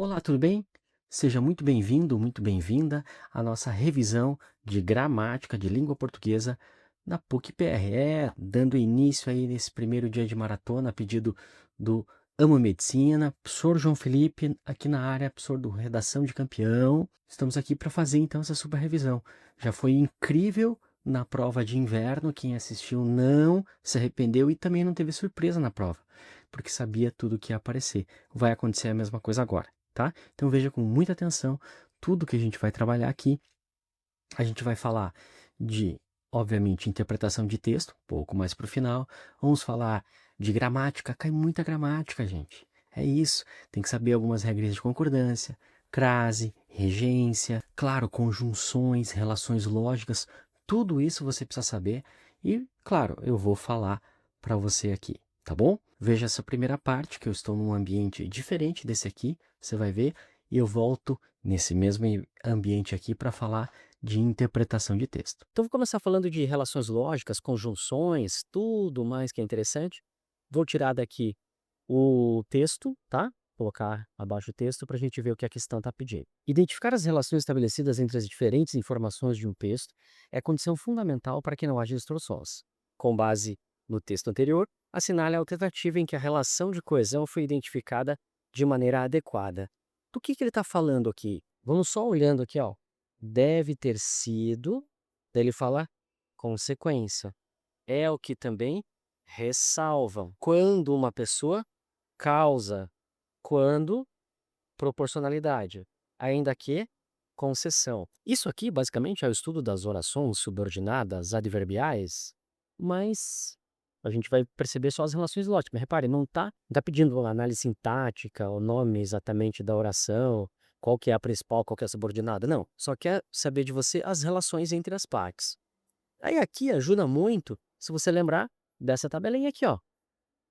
Olá, tudo bem? Seja muito bem-vindo, muito bem-vinda à nossa revisão de gramática de língua portuguesa da PUC-PR. Dando início aí nesse primeiro dia de maratona, a pedido do Amo Medicina, professor João Felipe, aqui na área, professor do Redação de Campeão. Estamos aqui para fazer então essa super revisão. Já foi incrível na prova de inverno, quem assistiu não se arrependeu e também não teve surpresa na prova, porque sabia tudo que ia aparecer. Vai acontecer a mesma coisa agora. Tá? Então veja com muita atenção tudo que a gente vai trabalhar aqui. A gente vai falar de, obviamente, interpretação de texto, um pouco mais para o final. Vamos falar de gramática, cai muita gramática, gente. É isso, tem que saber algumas regras de concordância, crase, regência, claro, conjunções, relações lógicas, tudo isso você precisa saber e, claro, eu vou falar para você aqui, tá bom? Veja essa primeira parte, que eu estou num ambiente diferente desse aqui, você vai ver, e eu volto nesse mesmo ambiente aqui para falar de interpretação de texto. Então, vou começar falando de relações lógicas, conjunções, tudo mais que é interessante. Vou tirar daqui o texto, tá? Colocar abaixo o texto para a gente ver o que a questão está pedindo. Identificar as relações estabelecidas entre as diferentes informações de um texto é condição fundamental para que não haja distorções. Com base no texto anterior, assinale a alternativa em que a relação de coesão foi identificada de maneira adequada. Do que ele está falando aqui? Vamos só olhando aqui, ó. Deve ter sido, daí ele fala consequência. É o que também ressalvam. Quando uma pessoa causa, quando proporcionalidade, ainda que concessão. Isso aqui, basicamente, é o estudo das orações subordinadas adverbiais, mas a gente vai perceber só as relações lógicas. Mas repare, não tá pedindo análise sintática, o nome exatamente da oração, qual que é a principal, qual que é a subordinada, não. Só quer saber de você as relações entre as partes. Aí aqui ajuda muito se você lembrar dessa tabelinha aqui, ó,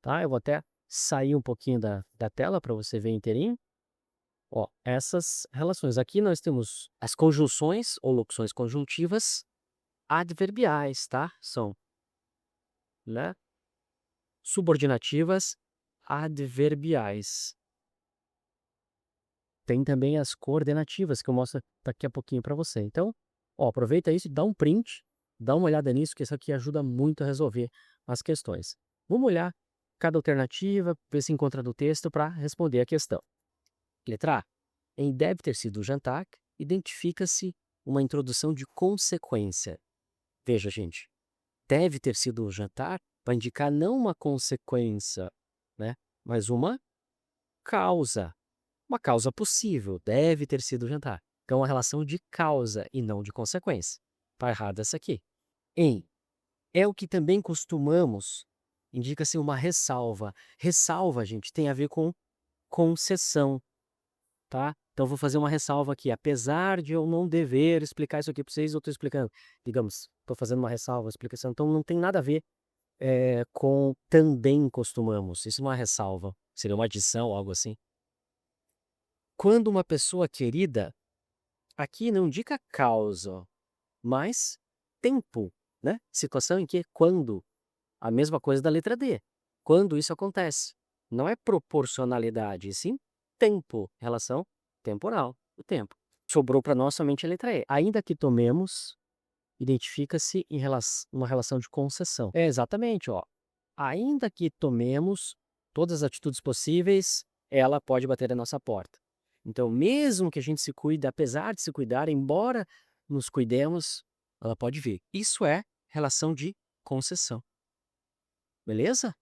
tá? Eu vou até sair um pouquinho da tela para você ver inteirinho. Ó, essas relações. Aqui nós temos as conjunções ou locuções conjuntivas adverbiais, tá? São, né, subordinativas adverbiais. Tem também as coordenativas que eu mostro daqui a pouquinho para você. Então, ó, aproveita isso e dá um print, dá uma olhada nisso, que isso aqui ajuda muito a resolver as questões. Vamos olhar cada alternativa, ver se encontra no texto para responder a questão. Letra A. Em deve ter sido o jantar, identifica-se uma introdução de consequência. Veja, gente, deve ter sido o jantar vai indicar não uma consequência, né, mas causa. Uma causa possível, deve ter sido o jantar. Então, uma relação de causa e não de consequência. Está errada essa aqui. Em é o que também costumamos, indica-se uma ressalva. Ressalva, gente, tem a ver com concessão. Tá? Então, vou fazer uma ressalva aqui. Apesar de eu não dever explicar isso aqui para vocês, eu estou explicando. Digamos, estou fazendo uma ressalva, explicação. Então, não tem nada a ver com também costumamos. Isso não é uma ressalva. Seria uma adição, algo assim. Quando uma pessoa querida, aqui não indica causa, mas tempo, né? Situação em que quando. A mesma coisa da letra D. Quando isso acontece. Não é proporcionalidade, e sim tempo, relação temporal, o tempo. Sobrou para nós somente a letra E. Ainda que tomemos, identifica-se em uma relação de concessão. É exatamente, ó. Ainda que tomemos todas as atitudes possíveis, ela pode bater a nossa porta. Então, mesmo que a gente se cuide, apesar de se cuidar, embora nos cuidemos, ela pode vir. Isso é relação de concessão. Beleza?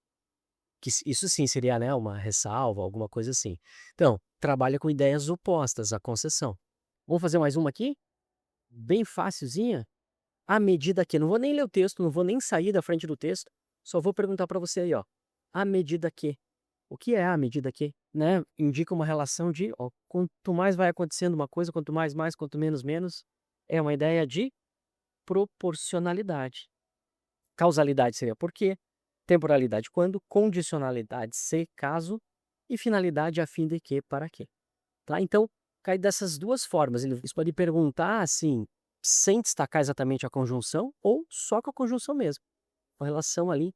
Isso sim seria, né, uma ressalva, alguma coisa assim. Então, trabalha com ideias opostas à concessão. Vamos fazer mais uma aqui? Bem facilzinha. À medida que, não vou nem ler o texto, não vou nem sair da frente do texto, só vou perguntar para você aí, ó. À medida que. O que é à medida que? Né? Indica uma relação de, ó, quanto mais vai acontecendo uma coisa, quanto mais, quanto menos, menos. É uma ideia de proporcionalidade. Causalidade seria por quê, temporalidade quando, condicionalidade se caso e finalidade a fim de que para quê. Tá? Então, cai dessas duas formas. Eles podem perguntar assim, sem destacar exatamente a conjunção ou só com a conjunção mesmo. Uma relação ali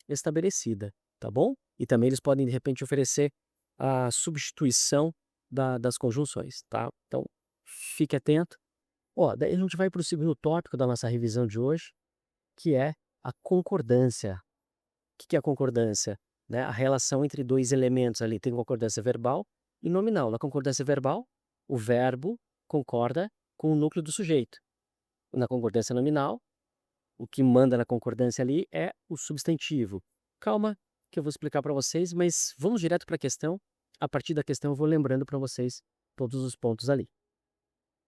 estabelecida, tá bom? E também eles podem, de repente, oferecer a substituição das conjunções, tá? Então, fique atento. Ó, daí a gente vai para o segundo tópico da nossa revisão de hoje, que é a concordância. O que é a concordância? Né? A relação entre dois elementos ali. Tem concordância verbal e nominal. Na concordância verbal, o verbo concorda com o núcleo do sujeito. Na concordância nominal, o que manda na concordância ali é o substantivo. Calma, que eu vou explicar para vocês, mas vamos direto para a questão. A partir da questão, eu vou lembrando para vocês todos os pontos ali.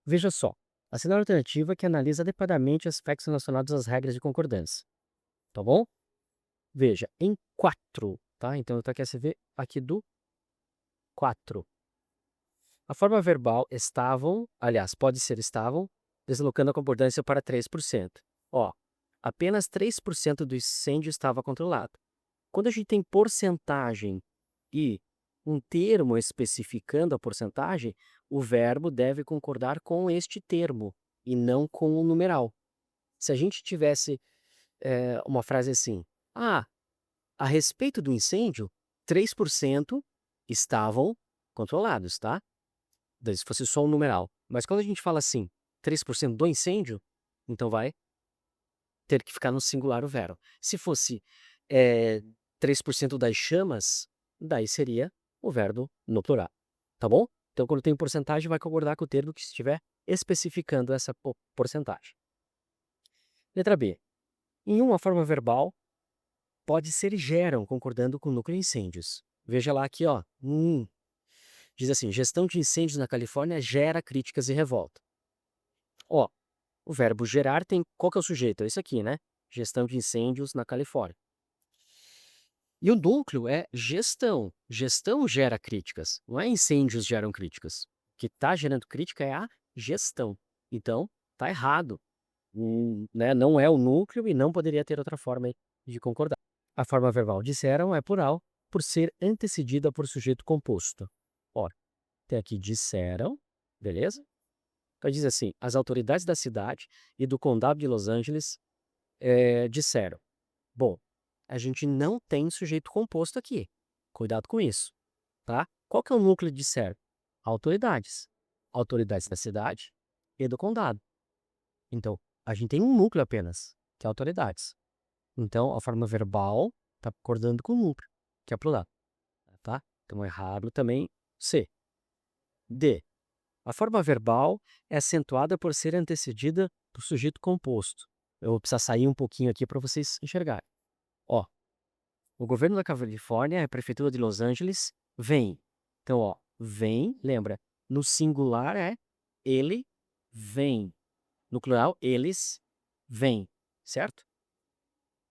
Veja só, a segunda alternativa que analisa adequadamente aspectos relacionados às regras de concordância. Tá bom? Veja, em 4, tá? Então, eu quero ver aqui do 4. A forma verbal estavam, aliás, pode ser estavam, deslocando a concordância para 3%. Ó, apenas 3% do incêndio estava controlado. Quando a gente tem porcentagem e um termo especificando a porcentagem, o verbo deve concordar com este termo e não com o numeral. Se a gente tivesse uma frase assim, a respeito do incêndio, 3% estavam controlados, tá? Daí se fosse só um numeral. Mas quando a gente fala assim, 3% do incêndio, então vai ter que ficar no singular o verbo. Se fosse 3% das chamas, daí seria o verbo no plural, tá bom? Então, quando tem porcentagem, vai concordar com o termo que estiver especificando essa porcentagem. Letra B. Em uma forma verbal, pode ser geram, concordando com o núcleo de incêndios. Veja lá aqui, ó. Diz assim, gestão de incêndios na Califórnia gera críticas e revolta. Ó, o verbo gerar tem, qual que é o sujeito? É isso aqui, né? Gestão de incêndios na Califórnia. E o núcleo é gestão. Gestão gera críticas, não é incêndios geram críticas. O que está gerando crítica é a gestão. Então, está errado. Né? Não é o núcleo e não poderia ter outra forma de concordar. A forma verbal disseram é plural por ser antecedida por sujeito composto. Ora, tem aqui disseram, beleza? Então diz assim, as autoridades da cidade e do condado de Los Angeles disseram. Bom, a gente não tem sujeito composto aqui. Cuidado com isso, tá? Qual que é o núcleo de disseram? Autoridades. Autoridades da cidade e do condado. Então, a gente tem um núcleo apenas, que é autoridades. Então, a forma verbal está concordando com o núcleo, que é plural, tá? Então, errado também C. D. A forma verbal é acentuada por ser antecedida por sujeito composto. Eu vou precisar sair um pouquinho aqui para vocês enxergarem. Ó, o governo da Califórnia, a prefeitura de Los Angeles, vem. Então, ó, vem, lembra, no singular é ele vem. No plural, eles vêm, certo?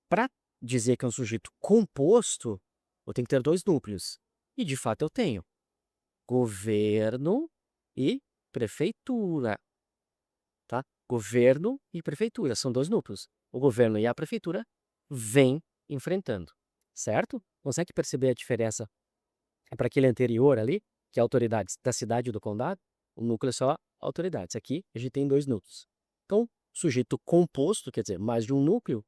Para dizer que é um sujeito composto, eu tenho que ter dois núcleos. E, de fato, eu tenho. Governo e prefeitura. Tá? Governo e prefeitura são dois núcleos. O governo e a prefeitura vêm enfrentando. Certo? Consegue perceber a diferença para aquele anterior ali, que é autoridades da cidade e do condado? O núcleo é só autoridades. Aqui a gente tem dois núcleos. Então, sujeito composto, quer dizer, mais de um núcleo,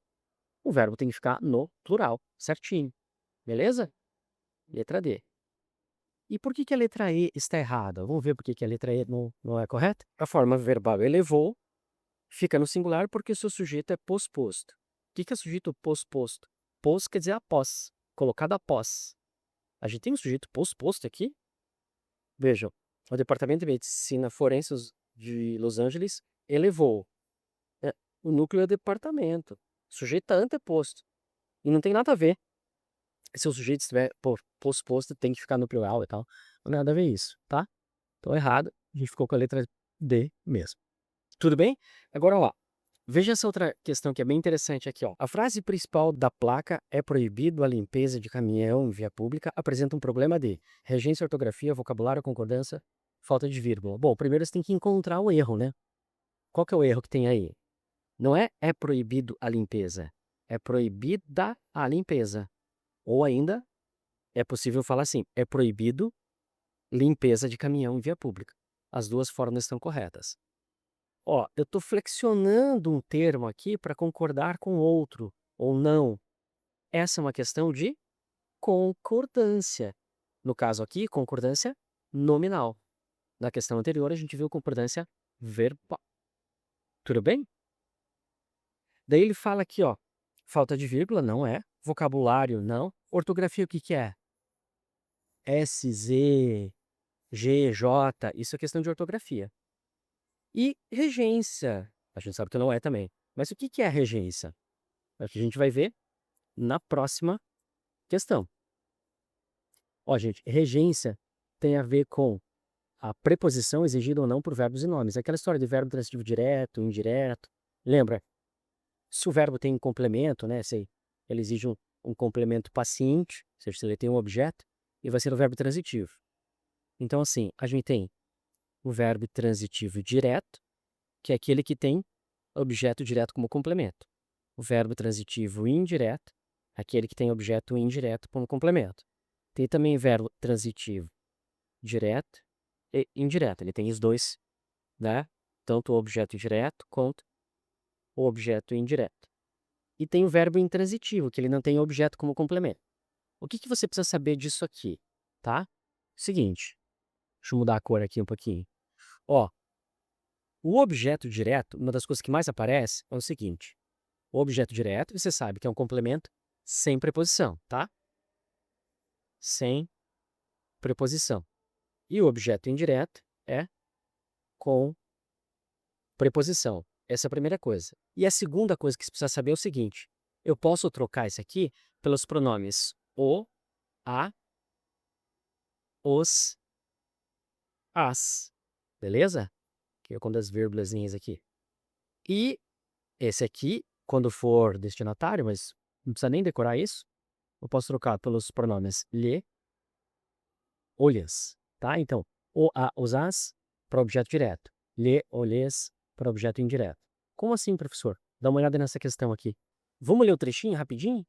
o verbo tem que ficar no plural, certinho. Beleza? Letra D. E por que a letra E está errada? Vamos ver por que a letra E não é correta? A forma verbal elevou fica no singular porque o seu sujeito é posposto. O que é sujeito posposto? Pos quer dizer após, colocado após. A gente tem um sujeito posposto aqui? Vejam, o Departamento de Medicina Forense de Los Angeles elevou. O núcleo é o departamento. O sujeito está anteposto. E não tem nada a ver. Se o sujeito estiver posposto, tem que ficar no plural e tal. Não tem nada a ver isso, tá? Então, errado. A gente ficou com a letra D mesmo. Tudo bem? Agora, ó. Veja essa outra questão que é bem interessante aqui, ó. A frase principal da placa é proibido a limpeza de caminhão em via pública apresenta um problema de regência, ortografia, vocabulário, concordância, falta de vírgula. Bom, primeiro você tem que encontrar o erro, né? Qual que é o erro que tem aí? Não é proibido a limpeza, é proibida a limpeza. Ou ainda, é possível falar assim, é proibido limpeza de caminhão em via pública. As duas formas estão corretas. Ó, eu estou flexionando um termo aqui para concordar com outro, ou não. Essa é uma questão de concordância. No caso aqui, concordância nominal. na questão anterior, a gente viu concordância verbal. Tudo bem? Daí ele fala aqui, ó, falta de vírgula, não é. Vocabulário, não. Ortografia, o que que é? S, Z, G, J, isso é questão de ortografia. E regência, a gente sabe que não é também. Mas o que que é regência? É o que a gente vai ver na próxima questão. Ó, gente, regência tem a ver com a preposição exigida ou não por verbos e nomes. Aquela história de verbo transitivo direto, indireto. Lembra? Se o verbo tem um complemento, né? Se ele exige um complemento paciente, ou seja, se ele tem um objeto, e vai ser o verbo transitivo. Então, assim, a gente tem o verbo transitivo direto, que é aquele que tem objeto direto como complemento. O verbo transitivo indireto, aquele que tem objeto indireto como complemento. Tem também verbo transitivo direto e indireto. Ele tem os dois, né? Tanto o objeto direto quanto o objeto indireto. E tem o verbo intransitivo, que ele não tem objeto como complemento. O que que você precisa saber disso aqui, tá? Seguinte, deixa eu mudar a cor aqui um pouquinho. Ó, o objeto direto, uma das coisas que mais aparece é o seguinte. O objeto direto, você sabe que é um complemento sem preposição, tá? Sem preposição. E o objeto indireto é com preposição. Essa é a primeira coisa. E a segunda coisa que você precisa saber é o seguinte. Eu posso trocar isso aqui pelos pronomes o, a, os, as. Beleza? Que é com das vírgulazinhas aqui. E esse aqui, quando for destinatário, mas não precisa nem decorar isso, eu posso trocar pelos pronomes lhe, olhas, tá? Então, o, a, os, as para objeto direto. Lhe, olhas para objeto indireto. Como assim, professor? Dá uma olhada nessa questão aqui. Vamos ler o trechinho rapidinho?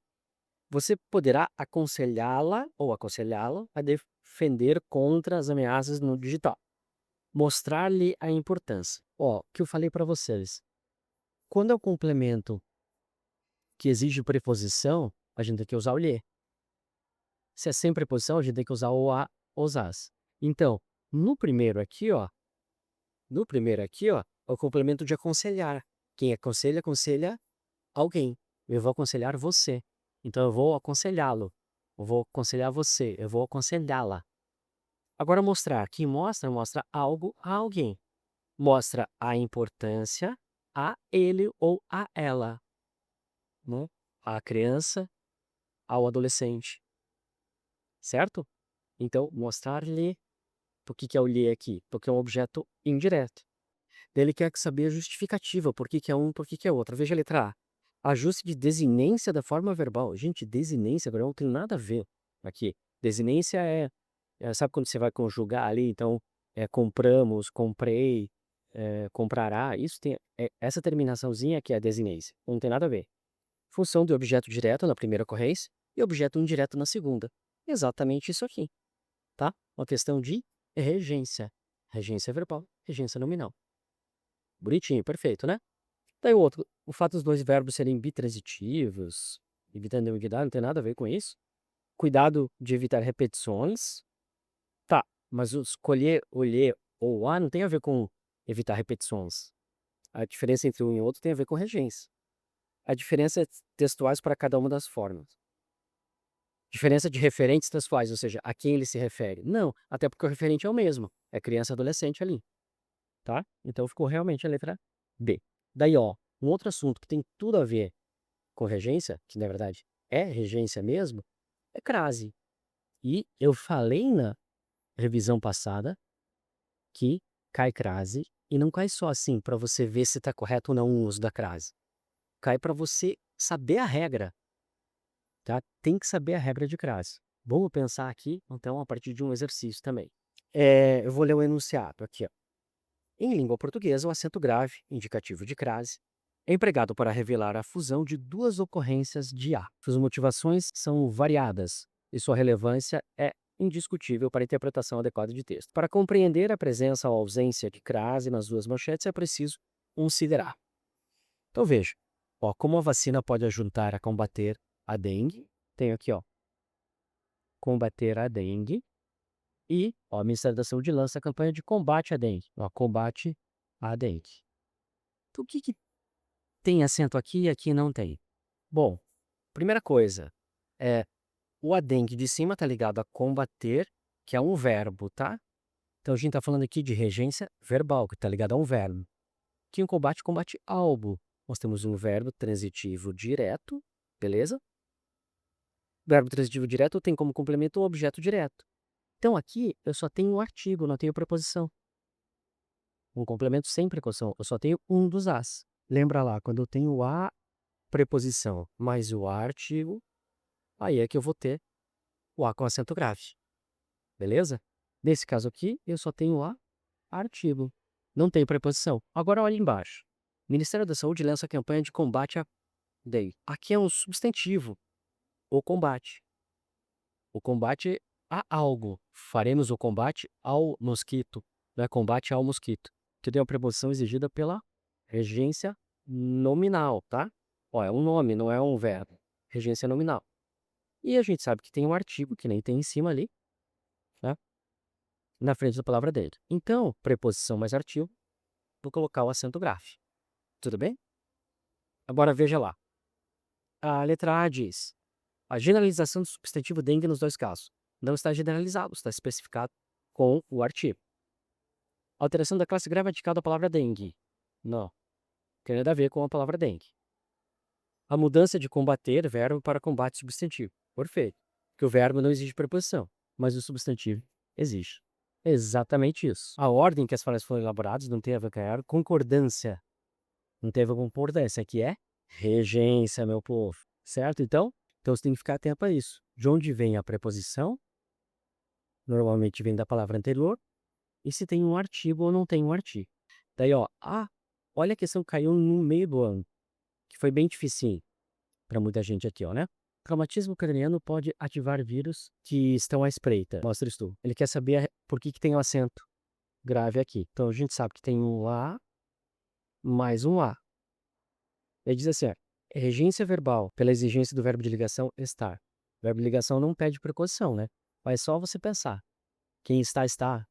Você poderá aconselhá-la ou aconselhá-lo a defender contra as ameaças no digital. Mostrar-lhe a importância. Ó, o que eu falei para vocês. Quando é o complemento que exige preposição, a gente tem que usar o lhe. Se é sem preposição, a gente tem que usar o a, os as. Então, no primeiro aqui, ó, é o complemento de aconselhar. Quem aconselha, aconselha alguém. Eu vou aconselhar você. Então, eu vou aconselhá-lo. Eu vou aconselhar você. Eu vou aconselhá-la. Agora, mostrar. Quem mostra, mostra algo a alguém. Mostra a importância a ele ou a ela, né? A criança ao adolescente, certo? Então, mostrar-lhe, por que que é o lhe aqui? Porque é um objeto indireto. Daí ele quer saber a justificativa, por que que é um, por que que é outro. Veja a letra A. Ajuste de desinência da forma verbal. Gente, desinência agora não tem nada a ver aqui. Desinência sabe quando você vai conjugar ali, então, compramos, comprei, comprará, isso tem, essa terminaçãozinha que é a desinência, não tem nada a ver. Função de objeto direto na primeira ocorrência e objeto indireto na segunda. Exatamente isso aqui, tá? Uma questão de regência. Regência verbal, regência nominal. Bonitinho, perfeito, né? Daí o outro, o fato dos dois verbos serem bitransitivos, evitando ambiguidade, não tem nada a ver com isso. Cuidado de evitar repetições. Tá, mas o escolher o lhe ou o a não tem a ver com evitar repetições. A diferença entre um e outro tem a ver com regência. A diferença é textuais para cada uma das formas. Diferença de referentes textuais, ou seja, a quem ele se refere. Não, até porque o referente é o mesmo. É criança e adolescente ali. Tá? Então ficou realmente a letra B. Daí, ó, um outro assunto que tem tudo a ver com regência, que na verdade é regência mesmo, é crase. E eu falei na revisão passada que cai crase e não cai só assim para você ver se está correto ou não o uso da crase. Cai para você saber a regra, tá? Tem que saber a regra de crase. Vamos pensar aqui, então, a partir de um exercício também. Eu vou ler o enunciado aqui, ó. Em língua portuguesa, o acento grave, indicativo de crase, é empregado para revelar a fusão de duas ocorrências de A. Suas motivações são variadas e sua relevância é indiscutível para a interpretação adequada de texto. Para compreender a presença ou ausência de crase nas duas manchetes, é preciso considerar. Então veja, ó, como a vacina pode ajudar a combater a dengue, tem aqui, ó, combater a dengue, E, ó, o Ministério da Saúde lança a campanha de combate à dengue. Ó, combate à dengue. Então, o que que tem acento aqui e aqui não tem? Bom, primeira coisa, é o adengue de cima tá ligado a combater, que é um verbo, tá? Então a gente tá falando aqui de regência verbal, que tá ligado a um verbo. Que em combate, combate algo. Nós temos um verbo transitivo direto, beleza? Verbo transitivo direto tem como complemento o objeto direto. Então aqui eu só tenho o artigo, não tenho preposição. Um complemento sem preposição, eu só tenho um dos as. Lembra lá, quando eu tenho a preposição mais o artigo, aí é que eu vou ter o a com acento grave. Beleza? Nesse caso aqui, eu só tenho a artigo. Não tem preposição. Agora olha embaixo. O Ministério da Saúde lança a campanha de combate à dengue. Aqui é um substantivo. O combate. O combate a algo. Faremos o combate ao mosquito. Não é combate ao mosquito. Que tem a preposição exigida pela regência nominal, tá? Ó, é um nome, não é um verbo. Regência nominal. E a gente sabe que tem um artigo, que nem tem em cima ali, né? Na frente da palavra dele. Então, preposição mais artigo, vou colocar o acento grave. Tudo bem? Agora veja lá. A letra A diz: a generalização do substantivo dengue nos dois casos. Não está generalizado, está especificado com o artigo. Alteração da classe gramatical da palavra dengue. Não. Tem nada a ver com a palavra dengue. A mudança de combater, verbo, para combate substantivo. Perfeito. Porque o verbo não exige preposição, mas o substantivo exige. Exatamente isso. A ordem que as frases foram elaboradas não tem a ver com a concordância. Não teve a concordância. Aqui é regência, meu povo. Certo? Então você tem que ficar atento a isso. De onde vem a preposição? Normalmente vem da palavra anterior. E se tem um artigo ou não tem um artigo. Daí, ó, olha a questão que caiu no meio do ano, que foi bem dificinho para muita gente aqui, ó, né? Traumatismo craniano pode ativar vírus que estão à espreita. Mostra isso. Ele quer saber por que tem um acento grave aqui. Então a gente sabe que tem um A mais um A. Ele diz assim, ó, regência verbal pela exigência do verbo de ligação estar. O verbo de ligação não pede preposição, né? Mas só você pensar. Quem está, está.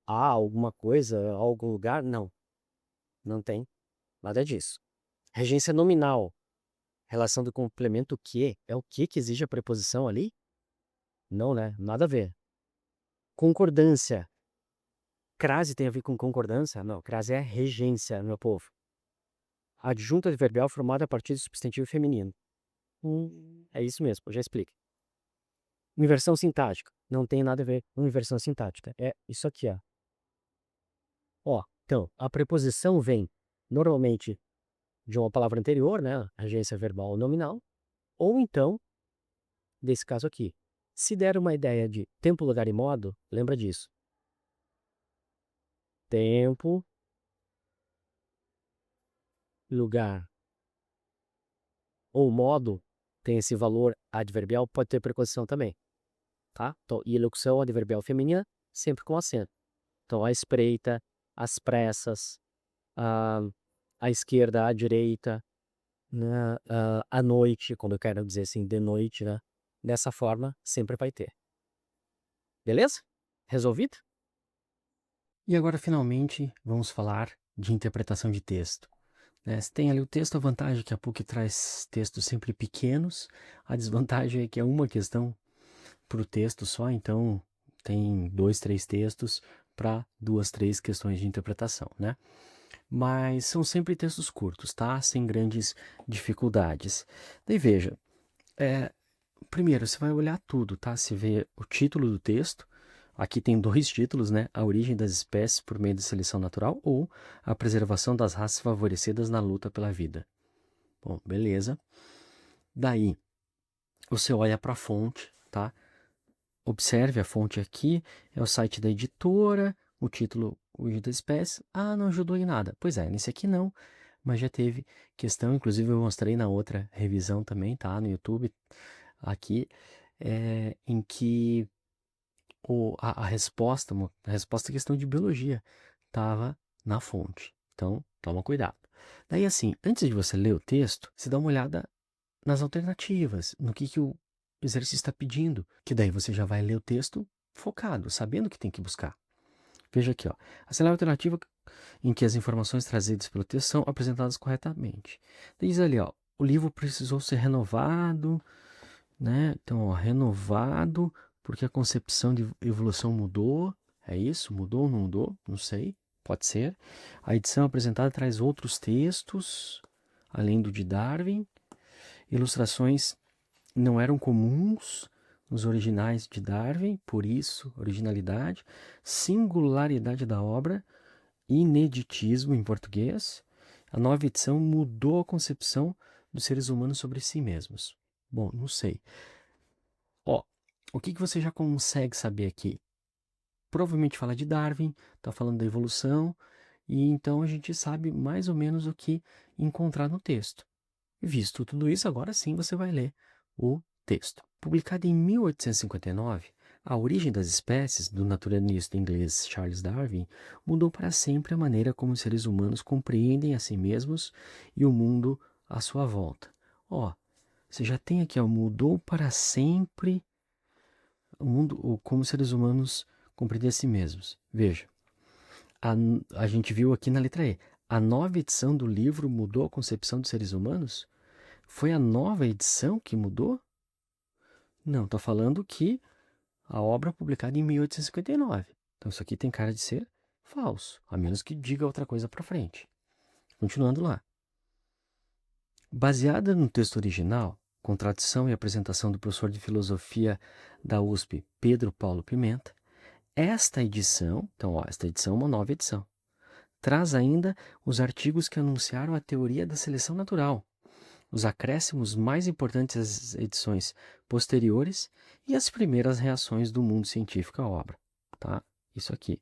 Há alguma coisa, algum lugar? Não. Não tem nada disso. Regência nominal. Relação do complemento que é o que exige a preposição ali? Não, né? Nada a ver. Concordância. Crase tem a ver com concordância? Não, crase é regência, meu povo. Adjunta adverbial formada a partir do substantivo feminino. É isso mesmo, eu já explico. Inversão sintática. Não tem nada a ver com inversão sintática. É isso aqui, ó. Ó, então, a preposição vem normalmente de uma palavra anterior, né? Regência verbal ou nominal. Ou então, desse caso aqui. Se der uma ideia de tempo, lugar e modo, lembra disso. Tempo, lugar ou modo tem esse valor adverbial, pode ter preposição também, tá? Então, e locução adverbial feminina, sempre com acento. Então, à espreita, às pressas, à esquerda, à direita, né? À noite, quando eu quero dizer assim, de noite, né? Dessa forma, sempre vai ter. Beleza? Resolvido? E agora, finalmente, vamos falar de interpretação de texto. Você tem ali o texto, a vantagem é que a PUC traz textos sempre pequenos, a desvantagem é que é uma questão para o texto só, então tem 2, 3 textos para 2, 3 questões de interpretação, né? Mas são sempre textos curtos, tá? Sem grandes dificuldades. Daí veja, primeiro você vai olhar tudo, tá? Você vê o título do texto. Aqui tem 2 títulos, né? A origem das espécies por meio de seleção natural ou a preservação das raças favorecidas na luta pela vida. Bom, beleza. Daí, você olha para a fonte, tá? Observe a fonte aqui, é o site da editora, o título, origem das espécies. Ah, não ajudou em nada. Pois é, nesse aqui não, mas já teve questão, inclusive eu mostrei na outra revisão também, tá? No YouTube, aqui, em que a resposta à questão de biologia estava na fonte. Então, toma cuidado. Daí, assim, antes de você ler o texto, você dá uma olhada nas alternativas, no que o exercício está pedindo. Que daí você já vai ler o texto focado, sabendo o que tem que buscar. Veja aqui, ó. Assinale a alternativa em que as informações trazidas pelo texto são apresentadas corretamente. Diz ali, ó, o livro precisou ser renovado, né? Então, ó, renovado porque a concepção de evolução mudou. É isso? Mudou ou não mudou? Não sei. Pode ser. A edição apresentada traz outros textos, além do de Darwin. Ilustrações não eram comuns nos originais de Darwin, por isso, originalidade. Singularidade da obra, ineditismo em português. A nova edição mudou a concepção dos seres humanos sobre si mesmos. Bom, não sei. Ó, o que você já consegue saber aqui? Provavelmente fala de Darwin, está falando da evolução, e então a gente sabe mais ou menos o que encontrar no texto. Visto tudo isso, agora sim você vai ler o texto. Publicado em 1859, A Origem das Espécies, do naturalista inglês Charles Darwin, mudou para sempre a maneira como os seres humanos compreendem a si mesmos e o mundo à sua volta. Ó, você já tem aqui, ó, mudou para sempre o mundo, como os seres humanos compreendem a si mesmos. Veja, a gente viu aqui na letra E. A nova edição do livro mudou a concepção dos seres humanos? Foi a nova edição que mudou? Não, está falando que a obra publicada em 1859. Então isso aqui tem cara de ser falso, a menos que diga outra coisa para frente. Continuando lá. Baseada no texto original, com tradução e apresentação do professor de filosofia da USP, Pedro Paulo Pimenta, esta edição, então ó, esta edição é uma nova edição, traz ainda os artigos que anunciaram a teoria da seleção natural, os acréscimos mais importantes às edições posteriores e as primeiras reações do mundo científico à obra. Tá? Isso aqui.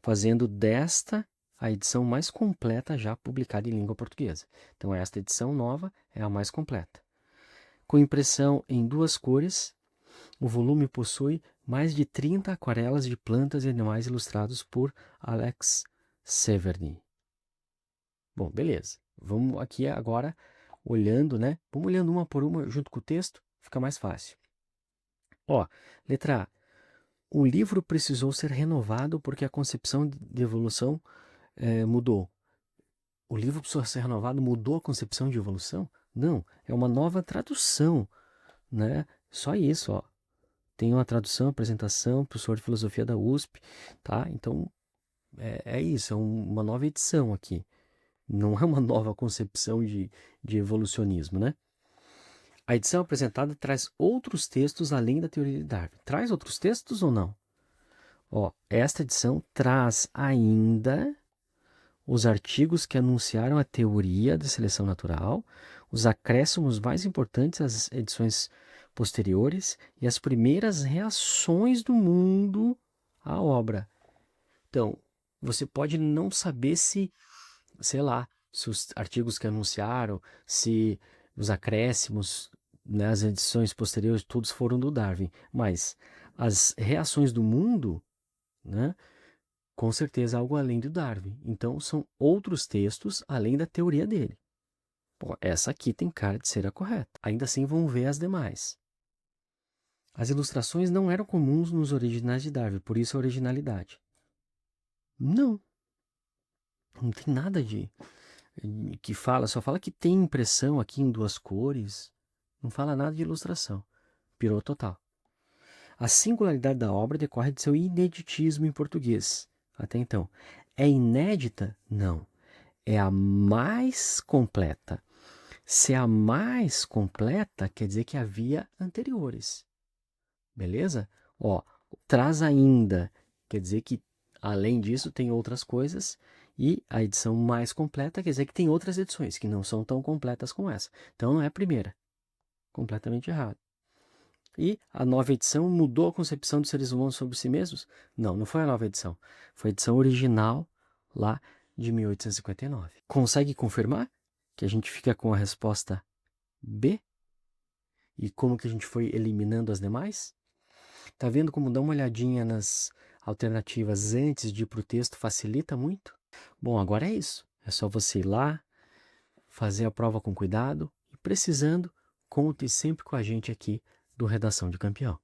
Fazendo desta a edição mais completa já publicada em língua portuguesa. Então, esta edição nova é a mais completa. Com impressão em 2 cores, o volume possui mais de 30 aquarelas de plantas e animais ilustrados por Alex Severny. Bom, beleza. Vamos aqui agora olhando, né? Vamos olhando uma por uma junto com o texto, fica mais fácil. Ó, letra A. O livro precisou ser renovado porque a concepção de evolução mudou. O livro precisou ser renovado, mudou a concepção de evolução? Não, é uma nova tradução, né? Só isso, ó. Tem uma tradução, apresentação, professor de filosofia da USP, tá? Então, é isso, é uma nova edição aqui. Não é uma nova concepção de evolucionismo, né? A edição apresentada traz outros textos além da teoria de Darwin. Traz outros textos ou não? Ó, esta edição traz ainda os artigos que anunciaram a teoria da seleção natural, os acréscimos mais importantes às edições posteriores e as primeiras reações do mundo à obra. Então, você pode não saber se, sei lá, se os artigos que anunciaram, se os acréscimos, né, as edições posteriores, todos foram do Darwin, mas as reações do mundo, né, com certeza algo além do Darwin. Então, são outros textos além da teoria dele. Pô, essa aqui tem cara de ser a correta. Ainda assim, vamos ver as demais. As ilustrações não eram comuns nos originais de Darwin, por isso a originalidade. Não. Não tem nada que fala, só fala que tem impressão aqui em 2 cores. Não fala nada de ilustração. Pirou total. A singularidade da obra decorre de seu ineditismo em português. Até então. É inédita? Não. É a mais completa. Se é a mais completa, quer dizer que havia anteriores. Beleza? Ó, traz ainda. Quer dizer que, além disso, tem outras coisas. E a edição mais completa quer dizer que tem outras edições que não são tão completas como essa. Então, não é a primeira. Completamente errado. E a nova edição mudou a concepção dos seres humanos sobre si mesmos? Não, não foi a nova edição. Foi a edição original lá de 1859. Consegue confirmar que a gente fica com a resposta B? E como que a gente foi eliminando as demais? Tá vendo como dar uma olhadinha nas alternativas antes de ir para o texto facilita muito? Bom, agora é isso. É só você ir lá, fazer a prova com cuidado e precisando, conte sempre com a gente aqui do Redação de Campeão.